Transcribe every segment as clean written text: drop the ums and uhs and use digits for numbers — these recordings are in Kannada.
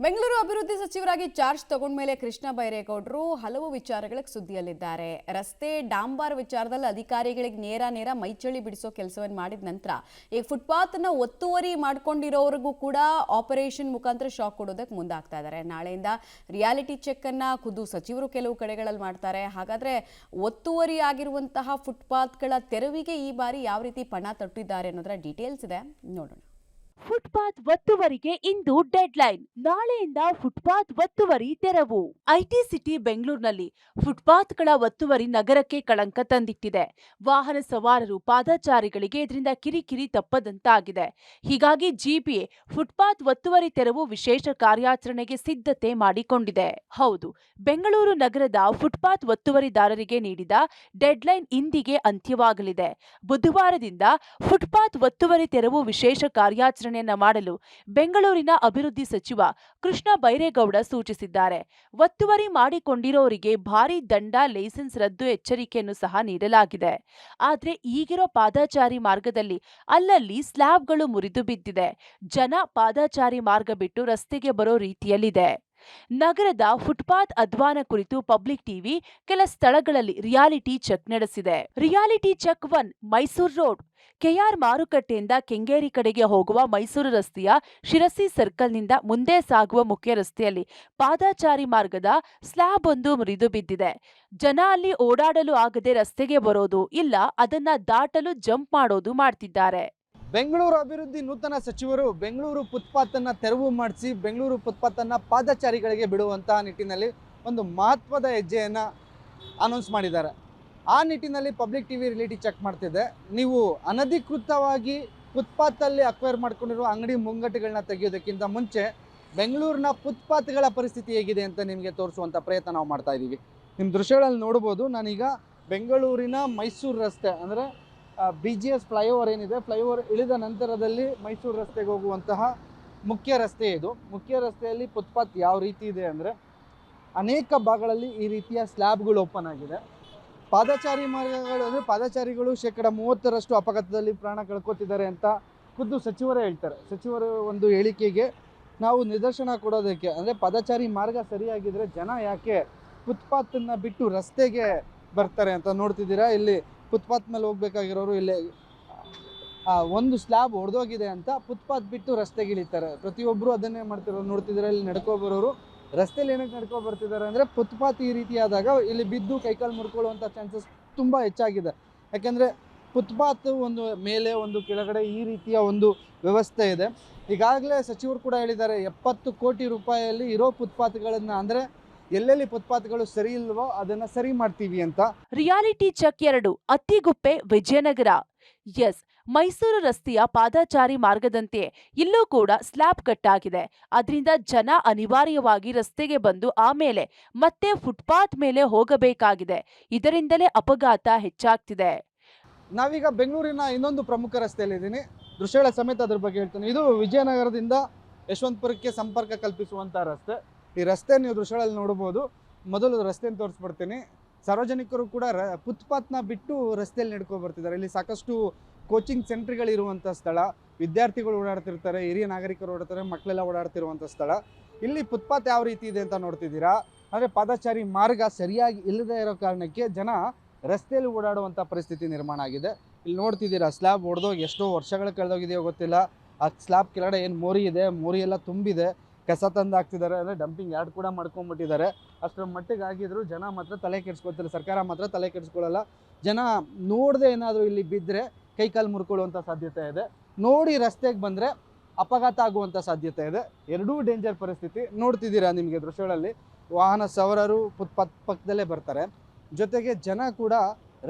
ಬೆಂಗಳೂರು ಅಭಿವೃದ್ಧಿ ಸಚಿವರಾಗಿ ಚಾರ್ಜ್ ತಗೊಂಡ ಮೇಲೆ ಕೃಷ್ಣ ಬೈರೇಗೌಡರು ಹಲವು ವಿಚಾರಗಳಿಗೆ ಸುದ್ದಿಯಲ್ಲಿದ್ದಾರೆ. ರಸ್ತೆ ಡಾಂಬಾರ್ ವಿಚಾರದಲ್ಲಿ ಅಧಿಕಾರಿಗಳಿಗೆ ನೇರ ಮೈಚಳಿ ಬಿಡಿಸೋ ಕೆಲಸವನ್ನು ಮಾಡಿದ ನಂತರ ಈಗ ಫುಟ್ಪಾತ್ ಅನ್ನು ಒತ್ತುವರಿ ಮಾಡ್ಕೊಂಡಿರೋರಿಗೂ ಕೂಡ ಆಪರೇಷನ್ ಮುಖಾಂತರ ಶಾಕ್ ಕೊಡೋದಕ್ಕೆ ಮುಂದಾಗ್ತಾ ಇದ್ದಾರೆ. ನಾಳೆಯಿಂದ ರಿಯಾಲಿಟಿ ಚೆಕ್ ಅನ್ನ ಖುದ್ದು ಸಚಿವರು ಕೆಲವು ಕಡೆಗಳಲ್ಲಿ ಮಾಡ್ತಾರೆ. ಹಾಗಾದ್ರೆ ಒತ್ತುವರಿ ಆಗಿರುವಂತಹ ಫುಟ್ಪಾತ್ಗಳ ತೆರವಿಗೆ ಈ ಬಾರಿ ಯಾವ ರೀತಿ ಪಣ ತೊಟ್ಟಿದ್ದಾರೆ ಅನ್ನೋದರ ಡೀಟೇಲ್ಸ್ ಇದೆ, ನೋಡೋಣ. ಫುಟ್ಪಾತ್ ಒತ್ತುವರಿಗೆ ಇಂದು ಡೆಡ್ಲೈನ್. ನಾಳೆಯಿಂದ ಫುಟ್ಪಾತ್ ಒತ್ತುವರಿ ತೆರವು. ಐಟಿ ಸಿಟಿ ಬೆಂಗಳೂರಿನಲ್ಲಿ ಫುಟ್ಪಾತ್ಗಳ ಒತ್ತುವರಿ ನಗರಕ್ಕೆ ಕಳಂಕ ತಂದಿಟ್ಟಿದೆ. ವಾಹನ ಸವಾರರು ಪಾದಚಾರಿಗಳಿಗೆ ಇದರಿಂದ ಕಿರಿಕಿರಿ ತಪ್ಪದಂತಾಗಿದೆ. ಹೀಗಾಗಿ ಜಿಬಿಎ ಫುಟ್ಪಾತ್ ಒತ್ತುವರಿ ತೆರವು ವಿಶೇಷ ಕಾರ್ಯಾಚರಣೆಗೆ ಸಿದ್ಧತೆ ಮಾಡಿಕೊಂಡಿದೆ. ಹೌದು, ಬೆಂಗಳೂರು ನಗರದ ಫುಟ್ಪಾತ್ ಒತ್ತುವರಿದಾರರಿಗೆ ನೀಡಿದ ಡೆಡ್ಲೈನ್ ಇಂದಿಗೆ ಅಂತ್ಯವಾಗಲಿದೆ. ಬುಧವಾರದಿಂದ ಫುಟ್ಪಾತ್ ಒತ್ತುವರಿ ತೆರವು ವಿಶೇಷ ಕಾರ್ಯಾಚರಣೆ ಮಾಡಲು ಬೆಂಗಳೂರಿನ ಅಭಿವೃದ್ಧಿ ಸಚಿವ ಕೃಷ್ಣ ಬೈರೇಗೌಡ ಸೂಚಿಸಿದ್ದಾರೆ. ಒತ್ತುವರಿ ಮಾಡಿಕೊಂಡಿರೋರಿಗೆ ಭಾರೀ ದಂಡ, ಲೈಸೆನ್ಸ್ ರದ್ದು ಎಚ್ಚರಿಕೆಯನ್ನು ಸಹ ನೀಡಲಾಗಿದೆ. ಆದ್ರೆ ಈಗಿರೋ ಪಾದಚಾರಿ ಮಾರ್ಗದಲ್ಲಿ ಅಲ್ಲಲ್ಲಿ ಸ್ಲ್ಯಾಬ್ಗಳು ಮುರಿದು ಬಿದ್ದಿದೆ. ಜನ ಪಾದಚಾರಿ ಮಾರ್ಗ ಬಿಟ್ಟು ರಸ್ತೆಗೆ ಬರೋ ರೀತಿಯಲ್ಲಿದೆ. ನಗರದ ಫುಟ್ಪಾತ್ ಅಧ್ವಾನ ಕುರಿತು ಪಬ್ಲಿಕ್ ಟಿವಿ ಕೆಲ ಸ್ಥಳಗಳಲ್ಲಿ ರಿಯಾಲಿಟಿ ಚೆಕ್ ನಡೆಸಿದೆ. Reality check 1 Mysuru road. KR ಮಾರುಕಟ್ಟೆಯಿಂದ ಕೆಂಗೇರಿ ಕಡೆಗೆ ಹೋಗುವ ಮೈಸೂರು ರಸ್ತೆಯ ಶಿರಸಿ ಸರ್ಕಲ್ನಿಂದ ಮುಂದೆ ಸಾಗುವ ಮುಖ್ಯ ರಸ್ತೆಯಲ್ಲಿ ಪಾದಚಾರಿ ಮಾರ್ಗದ ಸ್ಲ್ಯಾಬ್ ಒಂದು ಮುರಿದು ಬಿದ್ದಿದೆ. ಜನ ಅಲ್ಲಿ ಓಡಾಡಲು ಆಗದೆ ರಸ್ತೆಗೆ ಬರೋದು, ಇಲ್ಲ ಅದನ್ನ ದಾಟಲು ಜಂಪ್ ಮಾಡೋದು ಮಾಡ್ತಿದ್ದಾರೆ. ಬೆಂಗಳೂರು ಅಭಿವೃದ್ಧಿ ನೂತನ ಸಚಿವರು ಬೆಂಗಳೂರು ಫುಟ್ಪಾತ್ ಅನ್ನ ತೆರವು ಮಾಡಿಸಿ ಬೆಂಗಳೂರು ಫುಟ್ಪಾತ್ ಅನ್ನ ಪಾದಚಾರಿಗಳಿಗೆ ಬಿಡುವಂತಹ ನಿಟ್ಟಿನಲ್ಲಿ ಒಂದು ಮಹತ್ವದ ಹೆಜ್ಜೆಯನ್ನ ಅನೌನ್ಸ್ ಮಾಡಿದ್ದಾರೆ. ಆ ನಿಟ್ಟಿನಲ್ಲಿ ಪಬ್ಲಿಕ್ ಟಿವಿ ರಿಯಾಲಿಟಿ ಚೆಕ್ ಮಾಡ್ತಿದೆ. ನೀವು ಅನಧಿಕೃತವಾಗಿ ಫುಟ್ಪಾತಲ್ಲಿ ಅಕ್ವೈರ್ ಮಾಡ್ಕೊಂಡಿರುವ ಅಂಗಡಿ ಮುಂಗಟ್ಟುಗಳನ್ನ ತೆಗೆಯೋದಕ್ಕಿಂತ ಮುಂಚೆ ಬೆಂಗಳೂರಿನ ಫುಟ್ಪಾತ್ಗಳ ಪರಿಸ್ಥಿತಿ ಹೇಗಿದೆ ಅಂತ ನಿಮಗೆ ತೋರಿಸುವಂಥ ಪ್ರಯತ್ನ ನಾವು ಮಾಡ್ತಾ ಇದ್ದೀವಿ. ನಿಮ್ಮ ದೃಶ್ಯಗಳಲ್ಲಿ ನೋಡ್ಬೋದು, ನಾನೀಗ ಬೆಂಗಳೂರಿನ ಮೈಸೂರು ರಸ್ತೆ ಅಂದರೆ BGS ಫ್ಲೈಓವರ್ ಏನಿದೆ, ಫ್ಲೈಓವರ್ ಇಳಿದ ನಂತರದಲ್ಲಿ ಮೈಸೂರು ರಸ್ತೆಗೆ ಹೋಗುವಂತಹ ಮುಖ್ಯ ರಸ್ತೆ ಇದು. ಮುಖ್ಯ ರಸ್ತೆಯಲ್ಲಿ ಫುಟ್ಪಾತ್ ಯಾವ ರೀತಿ ಇದೆ ಅಂದರೆ ಅನೇಕ ಭಾಗಗಳಲ್ಲಿ ಈ ರೀತಿಯ ಸ್ಲ್ಯಾಬ್ಗಳು ಓಪನ್ ಆಗಿದೆ. ಪಾದಚಾರಿ ಮಾರ್ಗಗಳು ಅಂದರೆ ಪಾದಚಾರಿಗಳು 30% ಅಪಘಾತದಲ್ಲಿ ಪ್ರಾಣ ಕಳ್ಕೊತಿದ್ದಾರೆ ಅಂತ ಖುದ್ದು ಸಚಿವರೇ ಹೇಳ್ತಾರೆ. ಸಚಿವರು ಒಂದು ಹೇಳಿಕೆಗೆ ನಾವು ನಿದರ್ಶನ ಕೊಡೋದಕ್ಕೆ ಅಂದರೆ ಪಾದಚಾರಿ ಮಾರ್ಗ ಸರಿಯಾಗಿದ್ದರೆ ಜನ ಯಾಕೆ ಫುಟ್ಪಾತನ್ನು ಬಿಟ್ಟು ರಸ್ತೆಗೆ ಬರ್ತಾರೆ ಅಂತ ನೋಡ್ತಿದ್ದೀರಾ. ಇಲ್ಲಿ ಫುಟ್ಪಾತ್ ಮೇಲೆ ಹೋಗ್ಬೇಕಾಗಿರೋರು ಇಲ್ಲಿ ಒಂದು ಸ್ಲ್ಯಾಬ್ ಹೊಡೆದೋಗಿದೆ ಅಂತ ಫುಟ್ಪಾತ್ ಬಿಟ್ಟು ರಸ್ತೆಗೆ ಇಳಿತಾರೆ. ಪ್ರತಿಯೊಬ್ಬರು ಅದನ್ನೇ ಮಾಡ್ತಿರೋರು ನೋಡ್ತಿದ್ದಾರೆ. ಇಲ್ಲಿ ನಡ್ಕೊ ಬರೋರು ರಸ್ತೆಯಲ್ಲಿ ಏನಕ್ಕೆ ನಡ್ಕೊ ಬರ್ತಿದ್ದಾರೆ ಅಂದರೆ ಫುಟ್ಪಾತ್ ಈ ರೀತಿ ಆದಾಗ ಇಲ್ಲಿ ಬಿದ್ದು ಕೈಕಾಲು ಮುರ್ಕೊಳ್ಳುವಂಥ ಚಾನ್ಸಸ್ ತುಂಬ ಹೆಚ್ಚಾಗಿದೆ. ಯಾಕೆಂದರೆ ಫುಟ್ಪಾತ್ ಒಂದು ಮೇಲೆ ಒಂದು ಕೆಳಗಡೆ ಈ ರೀತಿಯ ಒಂದು ವ್ಯವಸ್ಥೆ ಇದೆ. ಈಗಾಗಲೇ ಸಚಿವರು ಕೂಡ ಹೇಳಿದ್ದಾರೆ 70 ಕೋಟಿ ರೂಪಾಯಿಯಲ್ಲಿ ಇರೋ ಫುಟ್ಪಾತ್ಗಳನ್ನು ಅಂದರೆ ಎಲ್ಲೆಲ್ಲಿ ಫುಟ್ಪಾತ್ಗಳು ಸರಿ ಇಲ್ವೋ ಅದನ್ನ ಸರಿ ಮಾಡ್ತೀವಿ ಅಂತ. Reality check 2 Attiguppe Vijayanagar. Yes, Mysuru ರಸ್ತೆಯ ಪಾದಚಾರಿ ಮಾರ್ಗದಂತೆಯೇ ಇಲ್ಲೂ ಕೂಡ ಸ್ಲ್ಯಾಬ್ ಕಟ್ಟಾಗಿದೆ. ಅದರಿಂದ ಜನ ಅನಿವಾರ್ಯವಾಗಿ ರಸ್ತೆಗೆ ಬಂದು ಆಮೇಲೆ ಮತ್ತೆ ಫುಟ್ಪಾತ್ ಮೇಲೆ ಹೋಗಬೇಕಾಗಿದೆ. ಇದರಿಂದಲೇ ಅಪಘಾತ ಹೆಚ್ಚಾಗ್ತಿದೆ. ನಾವೀಗ ಬೆಂಗಳೂರಿನ ಇನ್ನೊಂದು ಪ್ರಮುಖ ರಸ್ತೆಯಲ್ಲಿದ್ದೀನಿ. ದೃಶ್ಯಗಳ ಸಮೇತ ಅದ್ರ ಬಗ್ಗೆ ಹೇಳ್ತೀನಿ. ಇದು ವಿಜಯನಗರದಿಂದ ಯಶವಂತಪುರಕ್ಕೆ ಸಂಪರ್ಕ ಕಲ್ಪಿಸುವಂಥ ರಸ್ತೆ. ಈ ರಸ್ತೆ ನೀವು ದೃಶ್ಯಗಳಲ್ಲಿ ನೋಡ್ಬೋದು. ಮೊದಲು ರಸ್ತೆಯನ್ನು ತೋರಿಸ್ಬಿಡ್ತೀನಿ. ಸಾರ್ವಜನಿಕರು ಕೂಡ ಫುಟ್ಪಾತ್ನ ಬಿಟ್ಟು ರಸ್ತೆಯಲ್ಲಿ ನಡ್ಕೊ ಬರ್ತಿದ್ದಾರೆ. ಇಲ್ಲಿ ಸಾಕಷ್ಟು ಕೋಚಿಂಗ್ ಸೆಂಟ್ರ್ಗಳಿರುವಂಥ ಸ್ಥಳ, ವಿದ್ಯಾರ್ಥಿಗಳು ಓಡಾಡ್ತಿರ್ತಾರೆ, ಹಿರಿಯ ನಾಗರಿಕರು ಓಡಾಡ್ತಾರೆ, ಮಕ್ಕಳೆಲ್ಲ ಓಡಾಡ್ತಿರುವಂಥ ಸ್ಥಳ. ಇಲ್ಲಿ ಫುಟ್ಪಾತ್ ಯಾವ ರೀತಿ ಇದೆ ಅಂತ ನೋಡ್ತಿದ್ದೀರಾ. ಅಂದರೆ ಪಾದಚಾರಿ ಮಾರ್ಗ ಸರಿಯಾಗಿ ಇಲ್ಲದೇ ಇರೋ ಕಾರಣಕ್ಕೆ ಜನ ರಸ್ತೆಯಲ್ಲಿ ಓಡಾಡುವಂಥ ಪರಿಸ್ಥಿತಿ ನಿರ್ಮಾಣ ಆಗಿದೆ. ಇಲ್ಲಿ ನೋಡ್ತಿದ್ದೀರಾ, ಸ್ಲ್ಯಾಬ್ ಹೊಡೆದೋಗಿ ಎಷ್ಟೋ ವರ್ಷಗಳು ಕಳೆದೋಗಿದೆಯೋ ಗೊತ್ತಿಲ್ಲ. ಆ ಸ್ಲ್ಯಾಬ್ ಕೆಳಗಡೆ ಏನು ಮೋರಿ ಇದೆ, ಮೋರಿ ಎಲ್ಲ ತುಂಬಿದೆ. ಕಸ ತಂದು ಹಾಕ್ತಿದ್ದಾರೆ, ಅಂದರೆ ಡಂಪಿಂಗ್ ಯಾರ್ಡ್ ಕೂಡ ಮಾಡ್ಕೊಂಡ್ಬಿಟ್ಟಿದ್ದಾರೆ. ಅಷ್ಟರ ಮಟ್ಟಿಗೆ ಆಗಿದ್ರು ಜನ ಮಾತ್ರ ತಲೆ ಕೆಡಿಸ್ಕೊಳ್ತಾರೆ. ಸರ್ಕಾರ ಮಾತ್ರ ತಲೆ ಕೆಡಿಸ್ಕೊಳ್ಳಲ್ಲ. ಜನ ನೋಡದೆ ಏನಾದರೂ ಇಲ್ಲಿ ಬಿದ್ದರೆ ಕೈಕಾಲು ಮುರ್ಕೊಳ್ಳುವಂಥ ಸಾಧ್ಯತೆ ಇದೆ. ನೋಡಿ ರಸ್ತೆಗೆ ಬಂದರೆ ಅಪಘಾತ ಆಗುವಂಥ ಸಾಧ್ಯತೆ ಇದೆ. ಎರಡೂ ಡೇಂಜರ್ ಪರಿಸ್ಥಿತಿ ನೋಡ್ತಿದ್ದೀರಾ. ನಿಮಗೆ ದೃಶ್ಯಗಳಲ್ಲಿ ವಾಹನ ಸವಾರರು ಫುಟ್ಪಾತ್ ಪಕ್ಕದಲ್ಲೇ ಬರ್ತಾರೆ, ಜೊತೆಗೆ ಜನ ಕೂಡ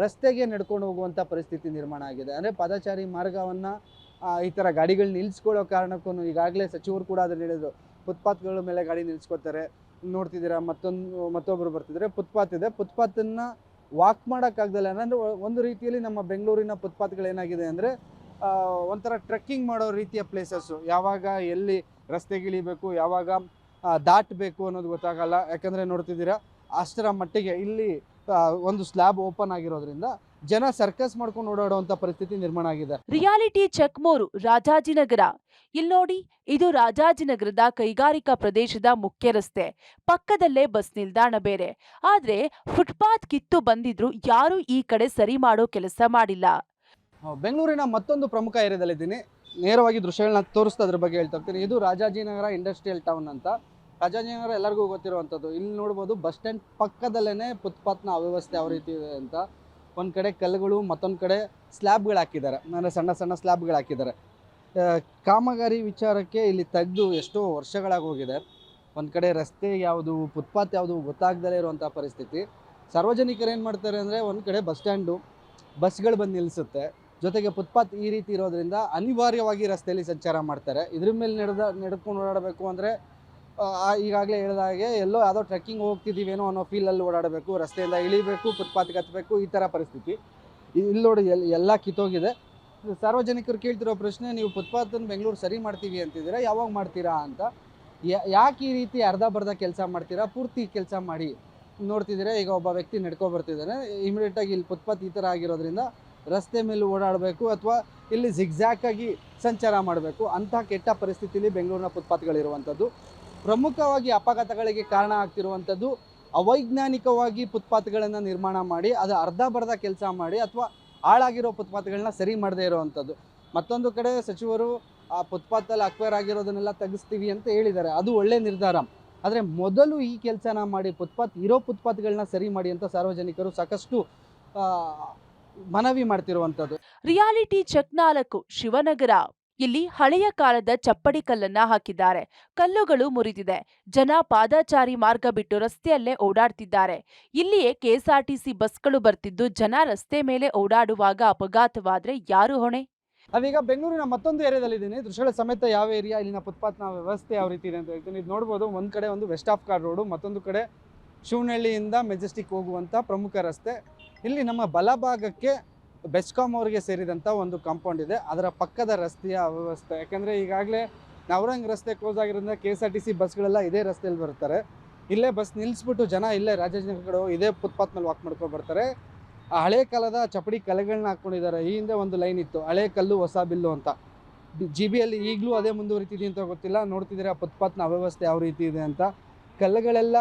ರಸ್ತೆಗೆ ನಡ್ಕೊಂಡು ಹೋಗುವಂಥ ಪರಿಸ್ಥಿತಿ ನಿರ್ಮಾಣ ಆಗಿದೆ. ಅಂದರೆ ಪಾದಚಾರಿ ಮಾರ್ಗವನ್ನು ಈ ಥರ ಗಾಡಿಗಳು ನಿಲ್ಲಿಸ್ಕೊಳ್ಳೋ ಕಾರಣಕ್ಕೂ ಈಗಾಗಲೇ ಸಚಿವರು ಕೂಡ ಅದನ್ನು ಹೇಳಿದ್ರು, ಫುಟ್ಪಾತ್ಗಳ ಮೇಲೆ ಗಾಡಿ ನಿಲ್ಲಿಸ್ಕೊತಾರೆ. ನೋಡ್ತಿದ್ದೀರಾ, ಮತ್ತೊಬ್ಬರು ಬರ್ತಿದ್ದಾರೆ. ಫುಟ್ಪಾತ್ ಇದೆ, ಫುಟ್ಪಾತನ್ನು ವಾಕ್ ಮಾಡೋಕ್ಕಾಗ್ದಲ್ಲ. ಅಂದರೆ ಒಂದು ರೀತಿಯಲ್ಲಿ ನಮ್ಮ ಬೆಂಗಳೂರಿನ ಫುಟ್ಪಾತ್ಗಳೇನಾಗಿದೆ ಅಂದರೆ ಒಂಥರ ಟ್ರೆಕ್ಕಿಂಗ್ ಮಾಡೋ ರೀತಿಯ ಪ್ಲೇಸಸ್ಸು. ಯಾವಾಗ ಎಲ್ಲಿ ರಸ್ತೆಗಿಳಿಬೇಕು, ಯಾವಾಗ ದಾಟಬೇಕು ಅನ್ನೋದು ಗೊತ್ತಾಗಲ್ಲ. ಯಾಕಂದರೆ ನೋಡ್ತಿದ್ದೀರಾ, ಅಷ್ಟರ ಮಟ್ಟಿಗೆ ಇಲ್ಲಿ ಒಂದು ಸ್ಲ್ಯಾಬ್ ಓಪನ್ ಆಗಿರೋದ್ರಿಂದ ಜನ ಸರ್ಕಸ್ ಮಾಡ್ಕೊಂಡು ಓಡಾಡುವಂಥ ಪರಿಸ್ಥಿತಿ ನಿರ್ಮಾಣ ಆಗಿದೆ. Reality check 3 Rajajinagar. ಇಲ್ಲಿ ನೋಡಿ, ಇದು ರಾಜಾಜಿನಗರದ ಕೈಗಾರಿಕಾ ಪ್ರದೇಶದ ಮುಖ್ಯ ರಸ್ತೆ. ಪಕ್ಕದಲ್ಲೇ ಬಸ್ ನಿಲ್ದಾಣ ಬೇರೆ. ಆದ್ರೆ ಫುಟ್ಪಾತ್ ಕಿತ್ತು ಬಂದಿದ್ರು ಯಾರೂ ಈ ಕಡೆ ಸರಿ ಮಾಡೋ ಕೆಲಸ ಮಾಡಿಲ್ಲ. ಬೆಂಗಳೂರಿನ ಮತ್ತೊಂದು ಪ್ರಮುಖ ಏರಿಯಾದಲ್ಲಿದ್ದೀನಿ. ನೇರವಾಗಿ ದೃಶ್ಯಗಳನ್ನ ತೋರಿಸ್ತಾ ಅದ್ರ ಬಗ್ಗೆ ಹೇಳ್ತಾ ಹೋಗ್ತೀನಿ. ಇದು ರಾಜಾಜಿನಗರ ಇಂಡಸ್ಟ್ರಿಯಲ್ ಟೌನ್ ಅಂತ. ರಾಜಾಜಿನಗರ ಎಲ್ಲರಿಗೂ ಗೊತ್ತಿರುವಂಥದ್ದು. ಇಲ್ಲಿ ನೋಡ್ಬೋದು ಬಸ್ ಸ್ಟ್ಯಾಂಡ್ ಪಕ್ಕದಲ್ಲೇ ಫುಟ್ಪಾತ್ನ ಅವ್ಯವಸ್ಥೆ ಯಾವ ರೀತಿ ಇದೆ ಅಂತ. ಒಂದು ಕಡೆ ಕಲ್ಲುಗಳು, ಮತ್ತೊಂದು ಕಡೆ ಸ್ಲ್ಯಾಬ್ಗಳು ಹಾಕಿದ್ದಾರೆ, ಅಂದರೆ ಸಣ್ಣ ಸಣ್ಣ ಸ್ಲ್ಯಾಬ್ಗಳು ಹಾಕಿದ್ದಾರೆ. ಕಾಮಗಾರಿ ವಿಚಾರಕ್ಕೆ ಇಲ್ಲಿ ತೆಗೆದು ಎಷ್ಟೋ ವರ್ಷಗಳಾಗಿ ಹೋಗಿದೆ. ಒಂದು ಕಡೆ ರಸ್ತೆ ಯಾವುದು, ಫುಟ್ಪಾತ್ ಯಾವುದು ಗೊತ್ತಾಗ್ದಲೇ ಇರುವಂಥ ಪರಿಸ್ಥಿತಿ. ಸಾರ್ವಜನಿಕರು ಏನು ಮಾಡ್ತಾರೆ ಅಂದರೆ, ಒಂದು ಕಡೆ ಬಸ್ ಸ್ಟ್ಯಾಂಡು, ಬಸ್ಗಳು ಬಂದು ನಿಲ್ಲಿಸುತ್ತೆ, ಜೊತೆಗೆ ಫುಟ್ಪಾತ್ ಈ ರೀತಿ ಇರೋದ್ರಿಂದ ಅನಿವಾರ್ಯವಾಗಿ ರಸ್ತೆಯಲ್ಲಿ ಸಂಚಾರ ಮಾಡ್ತಾರೆ. ಇದ್ರ ಮೇಲೆ ನಡ್ಕೊಂಡು ಓಡಾಡಬೇಕು ಅಂದರೆ ಈಗಾಗಲೇ ಹೇಳಿದ ಹಾಗೆ ಎಲ್ಲೋ ಯಾವುದೋ ಟ್ರೆಕ್ಕಿಂಗ್ ಹೋಗ್ತಿದ್ದೀವೇನೋ ಅನ್ನೋ ಫೀಲಲ್ಲಿ ಓಡಾಡಬೇಕು, ರಸ್ತೆಯಿಂದ ಇಳಿಬೇಕು, ಫುಟ್ಪಾತ್ಗೆ ಹತ್ತಬೇಕು, ಈ ಥರ ಪರಿಸ್ಥಿತಿ. ಇಲ್ಲಿ ನೋಡಿ ಎಲ್ಲ ಕಿತ್ತೋಗಿದೆ. ಸಾರ್ವಜನಿಕರು ಕೇಳ್ತಿರೋ ಪ್ರಶ್ನೆ, ನೀವು ಫುಟ್ಪಾತನ್ನು ಬೆಂಗಳೂರು ಸರಿ ಮಾಡ್ತೀವಿ ಅಂತಿದ್ದೀರಾ, ಯಾವಾಗ ಮಾಡ್ತೀರಾ ಅಂತ. ಯಾಕೆ ಈ ರೀತಿ ಅರ್ಧ ಕೆಲಸ ಮಾಡ್ತೀರಾ? ಪೂರ್ತಿ ಕೆಲಸ ಮಾಡಿ. ನೋಡ್ತಿದ್ದೀರಾ, ಈಗ ಒಬ್ಬ ವ್ಯಕ್ತಿ ನಡ್ಕೊ ಬರ್ತಿದ್ದಾನೆ, ಇಮಿಡಿಯೇಟಾಗಿ ಇಲ್ಲಿ ಫುಟ್ಪಾತ್ ಈ ಥರ ಆಗಿರೋದ್ರಿಂದ ರಸ್ತೆ ಮೇಲೆ ಓಡಾಡಬೇಕು ಅಥವಾ ಇಲ್ಲಿ ಜಿಗ್ಜ್ಯಾಕಾಗಿ ಸಂಚಾರ ಮಾಡಬೇಕು. ಅಂಥ ಕೆಟ್ಟ ಪರಿಸ್ಥಿತಿಯಲ್ಲಿ ಬೆಂಗಳೂರಿನ ಫುಟ್ಪಾತ್ಗಳಿರುವಂಥದ್ದು. ಪ್ರಮುಖವಾಗಿ ಅಪಘಾತಗಳಿಗೆ ಕಾರಣ ಆಗ್ತಿರುವಂಥದ್ದು ಅವೈಜ್ಞಾನಿಕವಾಗಿ ಫುಟ್ಪಾತ್ಗಳನ್ನು ನಿರ್ಮಾಣ ಮಾಡಿ ಅದು ಅರ್ಧ ಕೆಲಸ ಮಾಡಿ ಅಥವಾ ಹಾಳಾಗಿರೋ ಫುಟ್ಪಾತ್ಗಳನ್ನ ಸರಿ ಮಾಡದೇ ಇರೋವಂಥದ್ದು. ಮತ್ತೊಂದು ಕಡೆ ಸಚಿವರು ಆ ಫುಟ್ಪಾತಲ್ಲಿ ಅಕ್ವೈರ್ ಆಗಿರೋದನ್ನೆಲ್ಲ ತೆಗೆಸ್ತೀವಿ ಅಂತ ಹೇಳಿದ್ದಾರೆ, ಅದು ಒಳ್ಳೆ ನಿರ್ಧಾರ. ಆದರೆ ಮೊದಲು ಈ ಕೆಲಸನ ಮಾಡಿ, ಇರೋ ಫುಟ್ಪಾತ್ಗಳನ್ನ ಸರಿ ಮಾಡಿ ಅಂತ ಸಾರ್ವಜನಿಕರು ಸಾಕಷ್ಟು ಮನವಿ ಮಾಡ್ತಿರುವಂಥದ್ದು. Reality check 4 Shivanagar. ಇಲ್ಲಿ ಹಳೆಯ ಕಾಲದ ಚಪ್ಪಡಿ ಕಲ್ಲನ್ನ ಹಾಕಿದ್ದಾರೆ. ಕಲ್ಲುಗಳು ಮುರಿದಿದೆ. ಜನ ಪಾದಚಾರಿ ಮಾರ್ಗ ಬಿಟ್ಟು ರಸ್ತೆಯಲ್ಲೇ ಓಡಾಡ್ತಿದ್ದಾರೆ. ಇಲ್ಲಿಯೇ ಕೆಎಸ್ಆರ್ಟಿಸಿ ಬಸ್ಗಳು ಬರ್ತಿದ್ದು ಜನ ರಸ್ತೆ ಮೇಲೆ ಓಡಾಡುವಾಗ ಅಪಘಾತವಾದ್ರೆ ಯಾರು ಹೊಣೆ? ನಾವೀಗ ಬೆಂಗಳೂರಿನ ಮತ್ತೊಂದು ಏರಿಯಾದಲ್ಲಿದ್ದೀನಿ. ದೃಶ್ಯಗಳ ಸಮೇತ ಯಾವ ಏರಿಯಾ, ಇಲ್ಲಿನ ಫುಟ್ಪಾತ್ನ ವ್ಯವಸ್ಥೆ ಯಾವ ರೀತಿ ಇದೆ ಅಂತ ಹೇಳ್ತೀನಿ. ಇದು ನೋಡ್ಬೋದು, ಒಂದು ಕಡೆ ಒಂದು ವೆಸ್ಟ್ ಆಫ್ ಕಾರ್ಡ್ ರೋಡು, ಮತ್ತೊಂದು ಕಡೆ ಶಿವನಹಳ್ಳಿಯಿಂದ ಮೆಜೆಸ್ಟಿಕ್ ಹೋಗುವಂಥ ಪ್ರಮುಖ ರಸ್ತೆ. ಇಲ್ಲಿ ನಮ್ಮ ಬಲಭಾಗಕ್ಕೆ ಬೆಸ್ಕಾಂ ಅವರಿಗೆ ಸೇರಿದಂಥ ಒಂದು ಕಾಂಪೌಂಡ್ ಇದೆ, ಅದರ ಪಕ್ಕದ ರಸ್ತೆಯ ಅವ್ಯವಸ್ಥೆ. ಯಾಕೆಂದರೆ ಈಗಾಗಲೇ ನವರಂಗ್ ರಸ್ತೆ ಕ್ಲೋಸ್ ಆಗಿರೋದ್ರಿಂದ KSRTC ಬಸ್ಗಳೆಲ್ಲ ಇದೇ ರಸ್ತೆಯಲ್ಲಿ ಬರ್ತಾರೆ. ಇಲ್ಲೇ ಬಸ್ ನಿಲ್ಲಿಸ್ಬಿಟ್ಟು ಜನ ಇಲ್ಲೇ ರಾಜಾಜಿನಗರ ಕಡೆ ಇದೇ ಫುಟ್ಪಾತ್ ಮೇಲೆ ವಾಕ್ ಮಾಡ್ಕೊಂಡು ಬರ್ತಾರೆ. ಆ ಹಳೆ ಕಾಲದ ಚಪ್ಪಡಿ ಕಲ್ಲುಗಳನ್ನ ಹಾಕ್ಕೊಂಡಿದ್ದಾರೆ. ಈ ಹಿಂದೆ ಒಂದು ಲೈನ್ ಇತ್ತು, ಹಳೆ ಕಲ್ಲು ಹೊಸ ಬಿಲ್ಲು ಅಂತ. GB ಯಲ್ಲಿ ಈಗಲೂ ಅದೇ ಮುಂದುವರಿತಿದೆ ಅಂತ ಗೊತ್ತಿಲ್ಲ. ನೋಡ್ತಿದ್ದೀರಾ ಫುಟ್ಪಾತ್ನ ಅವ್ಯವಸ್ಥೆ ಯಾವ ರೀತಿ ಇದೆ ಅಂತ. ಕಲ್ಲುಗಳೆಲ್ಲ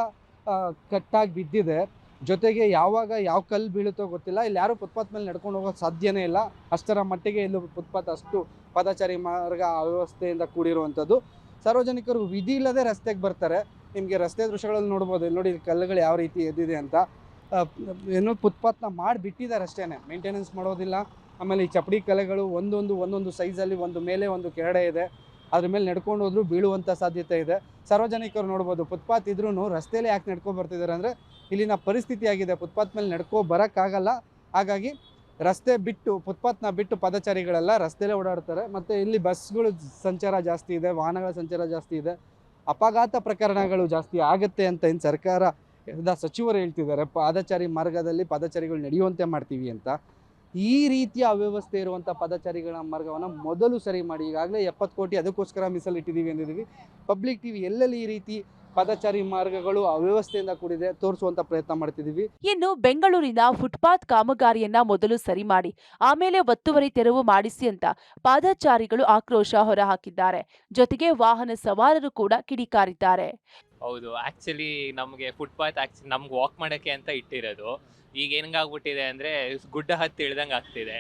ಕಟ್ಟಾಗಿ ಬಿದ್ದಿದೆ. ಜೊತೆಗೆ ಯಾವಾಗ ಯಾವ ಕಲ್ಲು ಬೀಳುತ್ತೋ ಗೊತ್ತಿಲ್ಲ. ಇಲ್ಲಿ ಯಾರೂ ಫುಟ್ಪಾತ್ ಮೇಲೆ ನಡ್ಕೊಂಡು ಹೋಗೋದು ಸಾಧ್ಯನೇ ಇಲ್ಲ. ಅಷ್ಟರ ಮಟ್ಟಿಗೆ ಇಲ್ಲಿ ಫುಟ್ಪಾತ್ ಅಷ್ಟು ಪಾದಚಾರಿ ಮಾರ್ಗ ಅವ್ಯವಸ್ಥೆಯಿಂದ ಕೂಡಿರುವಂಥದ್ದು. ಸಾರ್ವಜನಿಕರು ವಿಧಿ ಇಲ್ಲದೆ ರಸ್ತೆಗೆ ಬರ್ತಾರೆ. ನಿಮಗೆ ರಸ್ತೆ ದೃಶ್ಯಗಳಲ್ಲಿ ನೋಡ್ಬೋದು. ಇಲ್ಲಿ ನೋಡಿ ಕಲ್ಲುಗಳು ಯಾವ ರೀತಿ ಎದ್ದಿದೆ ಅಂತ. ಏನೋ ಫುಟ್ಪಾತ್ನ ಮಾಡಿಬಿಟ್ಟಿದ್ದಾರೆ ಅಷ್ಟೇ, ಮೇಂಟೆನೆನ್ಸ್ ಮಾಡೋದಿಲ್ಲ. ಆಮೇಲೆ ಈ ಚಪ್ಪಡಿ ಕಲ್ಲುಗಳು ಒಂದೊಂದು ಸೈಜಲ್ಲಿ, ಒಂದು ಮೇಲೆ ಒಂದು ಕೆಳಗಡೆ ಇದೆ. ಅದ್ರ ಮೇಲೆ ನಡ್ಕೊಂಡು ಹೋದ್ರೂ ಬೀಳುವಂಥ ಸಾಧ್ಯತೆ ಇದೆ. ಸಾರ್ವಜನಿಕರು ನೋಡ್ಬೋದು, ಫುಟ್ಪಾತ್ ಇದ್ರೂ ರಸ್ತೆಯಲ್ಲಿ ಯಾಕೆ ನಡ್ಕೊಂಡು ಬರ್ತಿದ್ದಾರೆ ಅಂದರೆ ಇಲ್ಲಿನ ಪರಿಸ್ಥಿತಿ ಆಗಿದೆ. ಫುಟ್ಪಾತ್ ಮೇಲೆ ನಡ್ಕೊ ಬರೋಕ್ಕಾಗಲ್ಲ. ಹಾಗಾಗಿ ರಸ್ತೆ ಬಿಟ್ಟು, ಫುಟ್ಪಾತ್ನ ಬಿಟ್ಟು ಪಾದಚಾರಿಗಳೆಲ್ಲ ರಸ್ತೆಯಲ್ಲೇ ಓಡಾಡ್ತಾರೆ. ಮತ್ತು ಇಲ್ಲಿ ಬಸ್ಗಳು ಸಂಚಾರ ಜಾಸ್ತಿ ಇದೆ, ವಾಹನಗಳ ಸಂಚಾರ ಜಾಸ್ತಿ ಇದೆ, ಅಪಘಾತ ಪ್ರಕರಣಗಳು ಜಾಸ್ತಿ ಆಗುತ್ತೆ ಅಂತ ಇನ್ನು ಸರ್ಕಾರದ ಸಚಿವರು ಹೇಳ್ತಿದ್ದಾರೆ. ಪಾದಚಾರಿ ಮಾರ್ಗದಲ್ಲಿ ಪಾದಚಾರಿಗಳು ನಡೆಯುವಂತೆ ಮಾಡ್ತೀವಿ ಅಂತ. ಈ ರೀತಿಯ ಅವ್ಯವಸ್ಥೆ ಇರುವಂಥ ಪಾದಚಾರಿಗಳ ಮಾರ್ಗವನ್ನು ಮೊದಲು ಸರಿ ಮಾಡಿ. ಈಗಾಗಲೇ 70 ಕೋಟಿ ಅದಕ್ಕೋಸ್ಕರ ಮೀಸಲಿಟ್ಟಿದ್ದೀವಿ ಅಂದಿದ್ದೀವಿ. ಪಬ್ಲಿಕ್ TV ಎಲ್ಲೆಲ್ಲಿ ಈ ರೀತಿ ಪಾದಚಾರಿ ಮಾರ್ಗಗಳು ಅವ್ಯವಸ್ಥೆಯಿಂದ ಕೂಡಿದೆ ತೋರಿಸುವಂತ ಪ್ರಯತ್ನ ಮಾಡ್ತಿದ್ದೀವಿ. ಇನ್ನು ಬೆಂಗಳೂರಿನ ಫುಟ್ಪಾತ್ ಕಾಮಗಾರಿಯನ್ನ ಮೊದಲು ಸರಿ ಮಾಡಿ, ಆಮೇಲೆ ಒತ್ತುವರಿ ತೆರವು ಮಾಡಿಸಿ ಅಂತ ಪಾದಚಾರಿಗಳು ಆಕ್ರೋಶ ಹೊರಹಾಕಿದ್ದಾರೆ. ಜೊತೆಗೆ ವಾಹನ ಸವಾರರು ಕೂಡ ಕಿಡಿಕಾರಿದ್ದಾರೆ. ಹೌದು, ಆ್ಯಕ್ಚುಲಿ ನಮಗೆ ಫುಟ್ಪಾತ್ ನಮ್ಗೆ ವಾಕ್ ಮಾಡೋಕ್ಕೆ ಅಂತ ಇಟ್ಟಿರೋದು. ಈಗ ಹೆಂಗಾಗ್ಬಿಟ್ಟಿದೆ ಅಂದರೆ ಗುಡ್ಡ ಹತ್ತಿ ಇಳ್ದಂಗೆ ಆಗ್ತಿದೆ.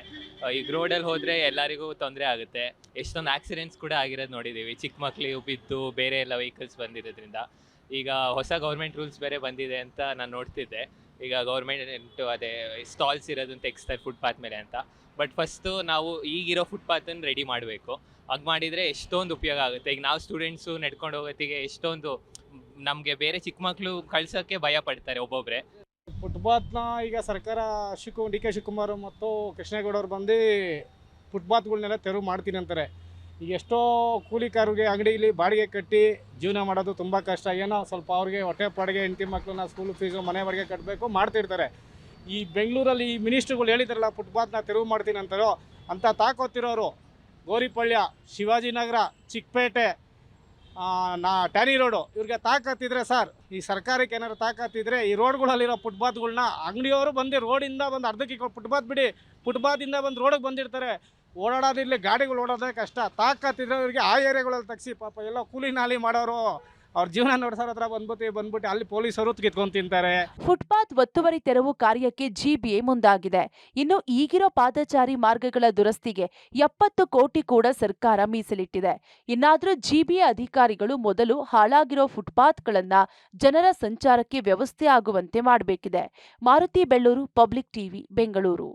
ಈಗ ರೋಡಲ್ಲಿ ಹೋದರೆ ಎಲ್ಲರಿಗೂ ತೊಂದರೆ ಆಗುತ್ತೆ. ಎಷ್ಟೊಂದು ಆಕ್ಸಿಡೆಂಟ್ಸ್ ಕೂಡ ಆಗಿರೋದು ನೋಡಿದ್ದೀವಿ. ಚಿಕ್ಕ ಮಕ್ಕಳಿಗೆ ಬಿದ್ದು ಬೇರೆ ಎಲ್ಲ ವೆಹಿಕಲ್ಸ್ ಬಂದಿರೋದ್ರಿಂದ. ಈಗ ಹೊಸ ಗೌರ್ಮೆಂಟ್ ರೂಲ್ಸ್ ಬೇರೆ ಬಂದಿದೆ ಅಂತ ನಾನು ನೋಡ್ತಿದ್ದೆ. ಈಗ ಗೌರ್ಮೆಂಟ್ ಅದೇ ಸ್ಟಾಲ್ಸ್ ಇರೋದನ್ನ ತೆಗಿಸ್ತಾರೆ ಫುಟ್ಪಾತ್ ಮೇಲೆ ಅಂತ. ಬಟ್ ಫಸ್ಟು ನಾವು ಈಗಿರೋ ಫುಟ್ಪಾತನ್ನು ರೆಡಿ ಮಾಡಬೇಕು. ಹಾಗೆ ಮಾಡಿದರೆ ಎಷ್ಟೊಂದು ಉಪಯೋಗ ಆಗುತ್ತೆ. ಈಗ ನಾವು ಸ್ಟೂಡೆಂಟ್ಸು ನಡ್ಕೊಂಡು ಹೋಗೋತ್ತಿಗೆ ಎಷ್ಟೊಂದು ನಮಗೆ ಬೇರೆ ಚಿಕ್ಕ ಮಕ್ಕಳು ಕಳ್ಸೋಕ್ಕೆ ಭಯ ಪಡ್ತಾರೆ ಒಬ್ಬೊಬ್ಬರೇ. ಫುಟ್ಪಾತ್ನ ಈಗ ಸರ್ಕಾರ DK ಶಿವಕುಮಾರ್ ಮತ್ತು ಕೃಷ್ಣೇಗೌಡವ್ರು ಬಂದು ಫುಟ್ಪಾತ್ಗಳನ್ನೆಲ್ಲ ತೆರವು ಮಾಡ್ತೀನಿ ಅಂತಾರೆ. ಈಗ ಎಷ್ಟೋ ಕೂಲಿಕಾರರಿಗೆ ಅಂಗಡಿಯಲ್ಲಿ ಬಾಡಿಗೆ ಕಟ್ಟಿ ಜೀವನ ಮಾಡೋದು ತುಂಬ ಕಷ್ಟ. ಏನೋ ಸ್ವಲ್ಪ ಅವ್ರಿಗೆ ಹೊಟ್ಟೆ ಪಾಡಿಗೆ ಹೆಂಡತಿ ಮಕ್ಕಳನ್ನ ಸ್ಕೂಲ್ ಫೀಸು ಮನೆ ಬಾಡಿಗೆ ಕಟ್ಟಬೇಕು ಮಾಡ್ತಿರ್ತಾರೆ. ಈ ಬೆಂಗಳೂರಲ್ಲಿ ಈ ಮಿನಿಸ್ಟ್ರುಗಳು ಹೇಳಿದಾರಲ್ಲ ಫುಟ್ಪಾತ್ನ ತೆರವು ಮಾಡ್ತೀನಿ ಅಂತಾರೋ, ಅಂಥ ತಾಕೋತಿರೋರು ಗೋರಿಪಳ್ಯ, ಶಿವಾಜಿನಗರ, ಚಿಕ್ಕಪೇಟೆ, ಟ್ಯಾನಿ ರೋಡು ಇವ್ರಿಗೆ ತಾಕತ್ತಿದ್ರೆ ಸರ್, ಈ ಸರ್ಕಾರಕ್ಕೆ ಏನಾದ್ರು ತಾಕತ್ತಿದ್ರೆ ಈ ರೋಡ್ಗಳಲ್ಲಿರೋ ಫುಟ್ಪಾತ್ಗಳ್ನ ಅಂಗಡಿಯವರು ಬಂದು ರೋಡಿಂದ ಬಂದು ಅರ್ಧಕ್ಕೆ ಫುಟ್ಪಾತ್ ಬಿಡಿ, ಫುಟ್ಪಾತಿಂದ ಬಂದು ರೋಡಿಗೆ ಬಂದಿರ್ತಾರೆ. ಓಡಾಡೋದಿಲ್ಲ, ಗಾಡಿಗಳು ಓಡೋದೇ ಕಷ್ಟ. ತಾಕತ್ತಿದ್ರೆ ಇವರಿಗೆ ಆ ಏರಿಯಾಗಳಲ್ಲಿ ತಗ್ಸಿ. ಪಾಪ ಎಲ್ಲ ಕೂಲಿ ನಾಲಿ ಮಾಡೋರು ಅವ್ರ ಜೀವನ ನಡೆಸೋರ ಹತ್ರ ಬಂದ್ಬಿಟ್ಟು ಅಲ್ಲಿ ಪೊಲೀಸರು ಕಿತ್ಕೊಂಡು ತಿಂತಾರೆ. ಫುಟ್ಪಾತ್ ಒತ್ತುವರಿ ತೆರವು ಕಾರ್ಯಕ್ಕೆ ಜಿಬಿಎ ಮುಂದಾಗಿದೆ. ಇನ್ನು ಈಗಿರೋ ಪಾದಚಾರಿ ಮಾರ್ಗಗಳ ದುರಸ್ತಿಗೆ 70 ಕೋಟಿ ಕೂಡ ಸರ್ಕಾರ ಮೀಸಲಿಟ್ಟಿದೆ. ಇನ್ನಾದ್ರೂ ಜಿಬಿಎ ಅಧಿಕಾರಿಗಳು ಮೊದಲು ಹಾಳಾಗಿರೋ ಫುಟ್ಪಾತ್ಗಳನ್ನ ಜನರ ಸಂಚಾರಕ್ಕೆ ವ್ಯವಸ್ಥೆ ಆಗುವಂತೆ ಮಾಡಬೇಕಿದೆ. Maruti Bellur, public TV, Bengaluru.